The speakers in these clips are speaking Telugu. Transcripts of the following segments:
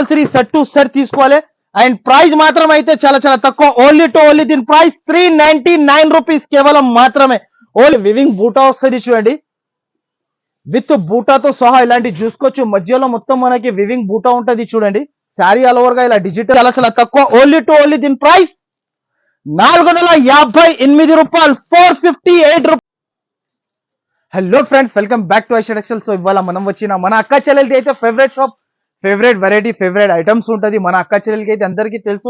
కంపల్సరీ సెట్ టు సెట్ తీసుకోవాలి. అండ్ ప్రైస్ మాత్రం అయితే చాలా చాలా తక్కువ, ఓన్లీ టు ఓన్లీ దీని ప్రైస్ 399 రూపీస్ కేవలం మాత్రమే. ఓన్లీ వివింగ్ బూటా వస్తుంది చూడండి, విత్ బూటాతో సహా ఇలాంటి చూసుకోవచ్చు. మధ్యలో మొత్తం మనకి వివింగ్ బూటా ఉంటది చూడండి. శారీ ఆల్ ఓవర్ గా ఇలా డిజిటల్ చాలా చాలా తక్కువ, ఓన్లీ టు ఓన్లీ దీని ప్రైస్ 458 రూపాయలు, 458 రూపాయలు. Hello friends, welcome back to Aisha textile. So ఇవాళ మనం వచ్చిన మన అక్క చెల్లెలది అయితే favourite shop, favourite variety, favourite items ఉంటది. మన అక్క చెల్లెలకి అయితే అందరికీ తెలుసు.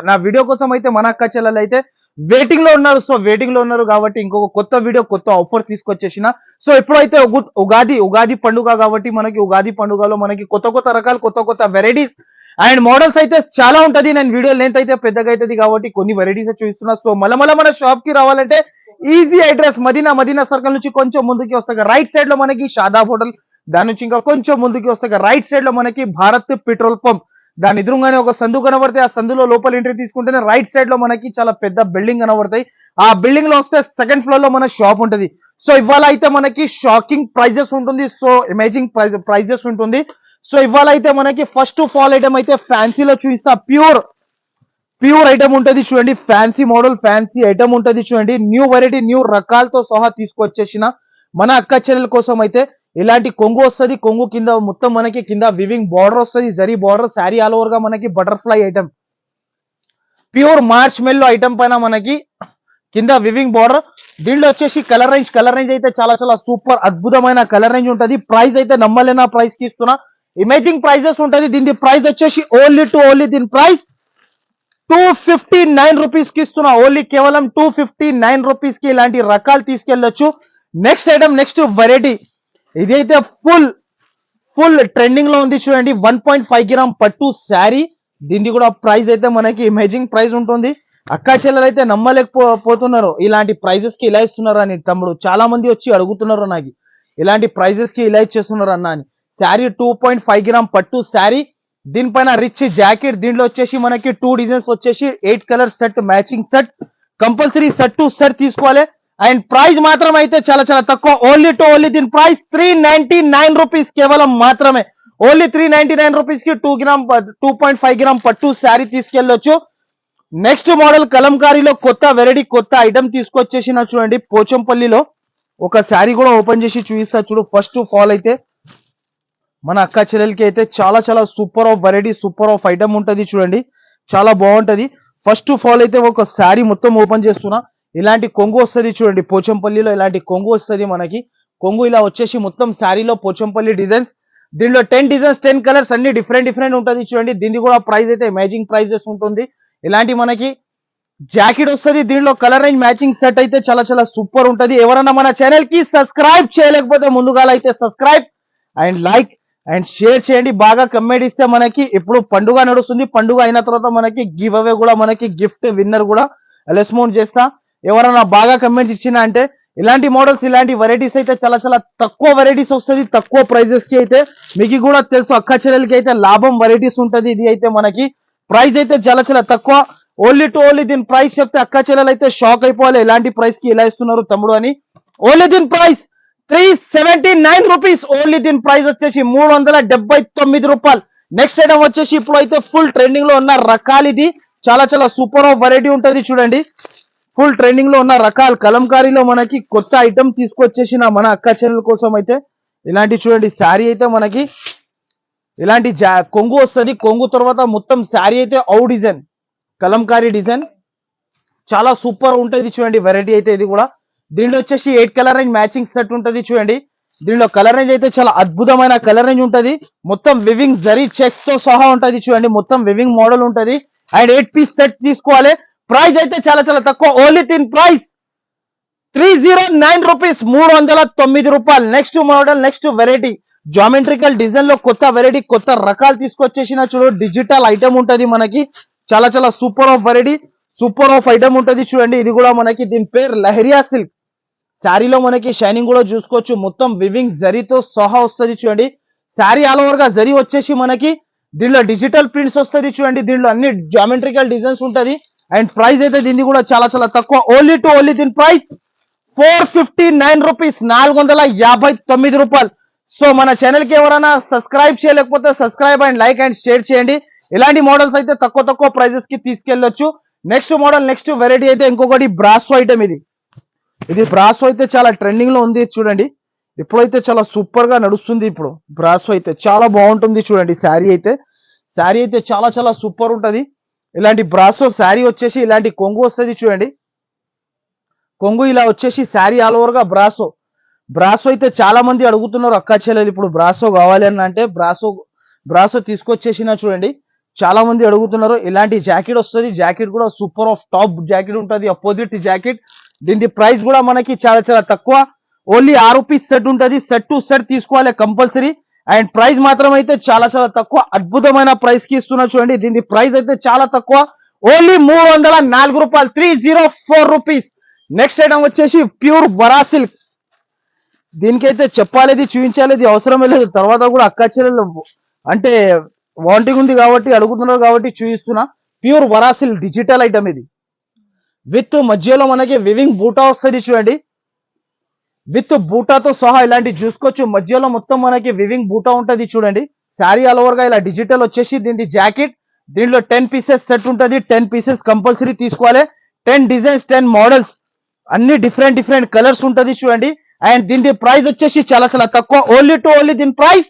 నా వీడియో కోసం అయితే మన అక్క చెల్లెలు అయితే వెయిటింగ్ లో ఉన్నారు. సో వెయిటింగ్ లో ఉన్నారు కాబట్టి ఇంకొక కొత్త వీడియో, కొత్త ఆఫర్ తీసుకొచ్చేసిన. సో ఎప్పుడైతే ఉగాది పండుగ కాబట్టి మనకి ఉగాది పండుగలో మనకి కొత్త కొత్త రకాలు, కొత్త కొత్త వెరైటీస్ అండ్ మోడల్స్ అయితే చాలా ఉంటది. నేను వీడియో లెంత్ అయితే పెద్దగా అవుతుంది కాబట్టి కొన్ని వెరైటీస్ చూస్తున్నా. సో మళ్ళీ మన షాప్ కి రావాలంటే ఈజీ అడ్రస్ మదీనా సర్కిల్ నుంచి కొంచెం ముందుకి వస్తాగా రైట్ సైడ్ లో మనకి షాదాబ్ హోటల్, దాని నుంచి ఇంకా కొంచెం ముందుకి వస్తాగా రైట్ సైడ్ లో మనకి భారత్ పెట్రోల్ పంప్, దాని ఎదురుగానే ఒక సందు కనబడితే ఆ సందులో లోపల ఎంట్రీ తీసుకుంటేనే రైట్ సైడ్ లో మనకి చాలా పెద్ద బిల్డింగ్ కనబడతాయి. ఆ బిల్డింగ్ లో వస్తే సెకండ్ ఫ్లోర్ లో మన షాప్ ఉంటది. సో ఇవాళ అయితే మనకి షాకింగ్ ప్రైజెస్ ఉంటుంది, సో అమేజింగ్ ప్రైజెస్ ఉంటుంది. సో ఇవాళ అయితే మనకి ఫస్ట్ ఆఫ్ ఆల్ ఐటమ్ అయితే ఫ్యాన్సీలో చూపిస్తా. ప్యూర్ ఐటమ్ ఉంటది చూడండి, ఫ్యాన్సీ మోడల్, ఫ్యాన్సీ ఐటమ్ ఉంటది చూడండి. న్యూ వెరైటీ, న్యూ రకాలతో సహా తీసుకొచ్చేసిన మన అక్క చెల్లెల కోసం అయితే ఇలాంటి కొంగు వస్తుంది. కొంగు కింద మొత్తం మనకి కింద వివింగ్ బార్డర్ వస్తుంది, zari border. Sari all over గా మనకి బటర్ఫ్లై ఐటమ్, ప్యూర్ మార్చ్ మెల్లో ఐటమ్ పైన మనకి కింద వివింగ్ బార్డర్. దీంట్లో వచ్చేసి కలర్ రేంజ్ అయితే చాలా చాలా సూపర్ అద్భుతమైన కలర్ రేంజ్ ఉంటుంది. ప్రైస్ అయితే నమ్మలేనా ప్రైస్ కి ఇస్తున్నా, ఇమేజింగ్ ప్రైజెస్ ఉంటుంది. దీని ప్రైస్ వచ్చేసి ఓన్లీ దీని ప్రైస్ 259 రూపీస్ కి ఇస్తున్నా. ఓన్లీ కేవలం 259 రూపీస్ కి ఇలాంటి రకాలు తీసుకెళ్లొచ్చు. నెక్స్ట్ ఐటమ్, నెక్స్ట్ వెరైటీ, ఇదైతే ఫుల్ ట్రెండింగ్ లో ఉంది చూడండి. 1.5 గ్రామ్ పట్టు శారీ. దీనికి కూడా ప్రైస్ అయితే మనకి ఇమేజింగ్ ప్రైస్ ఉంటుంది. అక్కా చెల్లెలు అయితే నమ్మలేకపోతున్నారు ఇలాంటి ప్రైజెస్ కి ఇలా ఇస్తున్నారు అని. తమ్ముడు చాలా మంది వచ్చి అడుగుతున్నారు నాకు, ఇలాంటి ప్రైజెస్ కి ఇలా ఇచ్చేస్తున్నారు అన్న అని. శారీ 2.5 గ్రామ్ పట్టు శారీ, దీనిపైన రిచ్ జాకెట్. దీంట్లో వచ్చేసి మనకి 2 డిజైన్స్ వచ్చేసి 8 colour set, matching set, compulsory set to set తీసుకోవాలి. అండ్ ప్రైస్ మాత్రం అయితే చాలా చాలా తక్కువ, ఓన్లీ దీని ప్రైస్ 399 రూపీస్ కేవలం మాత్రమే. ఓన్లీ 399 రూపీస్ కి 2.5 గ్రామ్ పట్టు శారీ తీసుకెళ్లొచ్చు. నెక్స్ట్ మోడల్ కలంకారీలో కొత్త వెరైటీ, కొత్త ఐటమ్ తీసుకొచ్చేసిన చూడండి. పోచంపల్లిలో ఒక శారీ కూడా ఓపెన్ చేసి చూపిస్తా చూడు. ఫస్ట్ ఆఫ్ ఆల్ అయితే మన అక్క చెల్లెలకి అయితే చాలా చాలా super of variety, super of item ఉంటది చూడండి, చాలా బాగుంటది. ఫస్ట్ ఆఫ్ ఆల్ అయితే ఒక శారీ మొత్తం ఓపెన్ చేస్తున్నా. ఇలాంటి కొంగు వస్తుంది చూడండి, పోచంపల్లిలో ఇలాంటి కొంగు వస్తుంది మనకి. కొంగు ఇలా వచ్చేసి మొత్తం శారీలో పోచంపల్లి డిజైన్స్. దీనిలో 10 డిజైన్స్, 10 కలర్స్, అన్ని డిఫరెంట్ ఉంటది చూడండి. దీనికి కూడా ప్రైస్ అయితే ఇమేజింగ్ ప్రైజెస్ ఉంటుంది. ఇలాంటి మనకి జాకెట్ వస్తుంది. దీనిలో కలర్ రేంజ్ మ్యాచింగ్ సెట్ అయితే చాలా చాలా సూపర్ ఉంటది. ఎవరన్నా మన ఛానల్ కి సబ్స్క్రైబ్ చేయలేకపోతే ముందుగా అయితే subscribe and like and share చేయండి. బాగా కమెంట్ ఇస్తే మనకి ఇప్పుడు పండుగ నడుస్తుంది, పండుగ అయిన తర్వాత మనకి గివ్ అవే కూడా, మనకి గిఫ్ట్ విన్నర్ కూడా రెస్పాండ్ చేస్తా. ఎవరైనా బాగా కమెంట్స్ ఇచ్చినా అంటే ఇలాంటి మోడల్స్, ఇలాంటి వెరైటీస్ అయితే చాలా చాలా తక్కువ వెరైటీస్ వస్తుంది, తక్కువ ప్రైజెస్ కి అయితే. మీకు కూడా తెలుసు అక్క చెల్లెలకి అయితే లాభం వెరైటీస్ ఉంటది. ఇది అయితే మనకి ప్రైస్ అయితే చాలా చాలా తక్కువ, ఓన్లీ దీని ప్రైస్ చెప్తే అక్క చెల్లెలు అయితే షాక్ అయిపోవాలి. ఇలాంటి ప్రైస్ కి ఇలా ఇస్తున్నారు తమ్ముడు అని. ఓన్లీ దీని ప్రైస్ 379 రూపీస్. ఓన్లీ దీని ప్రైస్ వచ్చేసి 379 రూపాయలు. నెక్స్ట్ ఐటమ్ వచ్చేసి ఇప్పుడు అయితే ఫుల్ ట్రెండింగ్ లో ఉన్న రకాలు. ఇది చాలా చాలా సూపర్ ఆఫ్ వెరైటీ ఉంటది చూడండి. ఫుల్ ట్రెండింగ్ లో ఉన్న రకాలు కలంకారీలో మనకి కొత్త ఐటమ్ తీసుకొచ్చేసిన మన అక్క చెల్లెల కోసం అయితే ఇలాంటి చూడండి. శారీ అయితే మనకి ఇలాంటి కొంగు వస్తుంది. కొంగు తర్వాత మొత్తం శారీ అయితే ఔ డిజైన్, కలంకారీ డిజైన్, చాలా సూపర్ ఉంటది చూడండి వెరైటీ అయితే ఇది కూడా. దీంట్లో వచ్చేసి 8 కలర్ రేంజ్ మ్యాచింగ్ సెట్ ఉంటది చూడండి. దీంట్లో కలర్ రేంజ్ అయితే చాలా అద్భుతమైన కలర్ రేంజ్ ఉంటది. మొత్తం వివింగ్ జరీ చెక్స్ తో సహా ఉంటది చూడండి. మొత్తం వివింగ్ మోడల్ ఉంటది. అండ్ 8 పీస్ సెట్ తీసుకోవాలి. ప్రైస్ అయితే చాలా చాలా తక్కువ, ఓన్లీ దీని ప్రైస్ 309 రూపీస్, 309 రూపాయలు. Next model, next variety, geometrical design లో కొత్త వెరైటీ, కొత్త రకాలు తీసుకొచ్చేసిన చూడు. డిజిటల్ ఐటమ్ ఉంటది మనకి, చాలా చాలా super of variety, super of item ఉంటది చూడండి. ఇది కూడా మనకి, దీని పేరు లహరియా సిల్క్. శారీలో మనకి షైనింగ్ కూడా చూసుకోవచ్చు. మొత్తం వివింగ్ జరీతో సహా వస్తుంది చూడండి. శారీ ఆల్ ఓవర్ గా జరీ వచ్చేసి మనకి దీనిలో డిజిటల్ ప్రింట్స్ వస్తుంది చూడండి. దీనిలో అన్ని జామెట్రికల్ డిజైన్స్ ఉంటది. అండ్ ప్రైస్ అయితే దీన్ని కూడా చాలా చాలా తక్కువ, ఓన్లీ దీని ప్రైస్ 459 రూపీస్, 459 రూపాయలు. సో మన ఛానల్ కి ఎవరైనా సబ్స్క్రైబ్ చేయలేకపోతే subscribe and like and share చేయండి. ఇలాంటి మోడల్స్ అయితే తక్కువ తక్కువ ప్రైజెస్ కి తీసుకెళ్లొచ్చు. నెక్స్ట్ మోడల్ నెక్స్ట్ వెరైటీ అయితే ఇంకొకటి బ్రాసో ఐటమ్. ఇది బ్రాసో అయితే చాలా ట్రెండింగ్ లో ఉంది చూడండి. ఇప్పుడైతే చాలా సూపర్ గా నడుస్తుంది. ఇప్పుడు బ్రాసో అయితే చాలా బాగుంటుంది చూడండి. శారీ అయితే చాలా చాలా సూపర్ ఉంటది. ఇలాంటి బ్రాసో శారీ వచ్చేసి ఇలాంటి కొంగు వస్తుంది చూడండి. కొంగు ఇలా వచ్చేసి శారీ ఆల్ ఓవర్ గా బ్రాసో అయితే చాలా మంది అడుగుతున్నారు అక్కా చెల్లెలు ఇప్పుడు బ్రాసో కావాలి అని అంటే బ్రాసో తీసుకొచ్చేసిన చూడండి. చాలా మంది అడుగుతున్నారు. ఇలాంటి జాకెట్ వస్తుంది. జాకెట్ కూడా సూపర్ ఆఫ్ టాప్ జాకెట్ ఉంటుంది. Opposite jacket. దీని ప్రైస్ కూడా మనకి చాలా చాలా తక్కువ. ఓన్లీ ₹6 సెట్ ఉంటుంది. సెట్ టు సెట్ తీసుకోవాలి కంపల్సరీ. అండ్ ప్రైస్ మాత్రం అయితే చాలా చాలా తక్కువ. అద్భుతమైన ప్రైస్ కి ఇస్తున్నా చూడండి. దీని ప్రైస్ అయితే చాలా తక్కువ. ఓన్లీ ₹304 ₹304. నెక్స్ట్ ఐటమ్ వచ్చేసి ప్యూర్ వరా సిల్క్. దీనికైతే చెప్పాలి, చూపించాలి, అవసరమే లేదు. తర్వాత కూడా అక్కా చెల్లెలు అంటే వాంటింగ్ ఉంది కాబట్టి అడుగుతున్నారు కాబట్టి చూపిస్తున్నా. ప్యూర్ వరా సిల్క్ డిజిటల్ ఐటమ్ ఇది. విత్ మధ్యలో మనకి వివింగ్ బూటా వస్తుంది చూడండి. విత్ బూటాతో సహా ఇలాంటి చూసుకోవచ్చు. మధ్యలో మొత్తం మనకి వివింగ్ బూటా ఉంటది చూడండి. శారీ ఆల్ ఓవర్ గా ఇలా డిజిటల్ వచ్చేసి దీని జాకెట్. దీంట్లో 10 పీసెస్ సెట్ ఉంటుంది. 10 పీసెస్ కంపల్సరీ తీసుకోవాలి. 10 డిజైన్స్ 10 మోడల్స్ అన్ని డిఫరెంట్ డిఫరెంట్ కలర్స్ ఉంటది చూడండి. అండ్ దీని ప్రైస్ వచ్చేసి చాలా చాలా తక్కువ. ఓన్లీ దీని ప్రైస్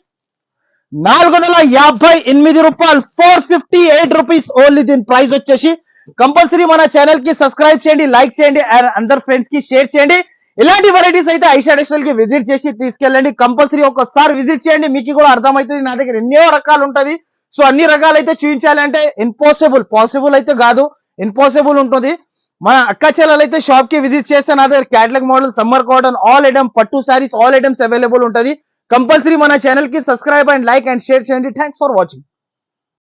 ₹458 ₹458. ఓన్లీ దీని ప్రైస్ వచ్చేసి. కంపల్సరీ మన ఛానల్ కి సబ్స్క్రైబ్ చేయండి, లైక్ చేయండి అండ్ అందరు ఫ్రెండ్స్ కి షేర్ చేయండి. ఇలాంటి వెరైటీస్ అయితే ఐషా టెక్స్టైల్ కి విజిట్ చేసి తీసుకెళ్ళండి. కంపల్సరీ ఒకసారి విజిట్ చేయండి, మీకు కూడా అర్థమవుతుంది. నా దగ్గర ఎన్నో రకాలు ఉంటది. సో అన్ని రకాలు అయితే చూపించాలి అంటే పాసిబుల్ అయితే కాదు, ఇంపాసిబుల్ ఉంటుంది. మన అక్క చెల్లెలు అయితే షాప్ కి విజిట్ చేస్తే నా దగ్గర catalogue model, summer cotton, all item, పట్టు సారీస్, ఆల్ ఐటమ్స్ అవైలబుల్ ఉంటది. కంపల్సరీ మన ఛానల్ కి subscribe and like and share చేయండి. Thanks for watching.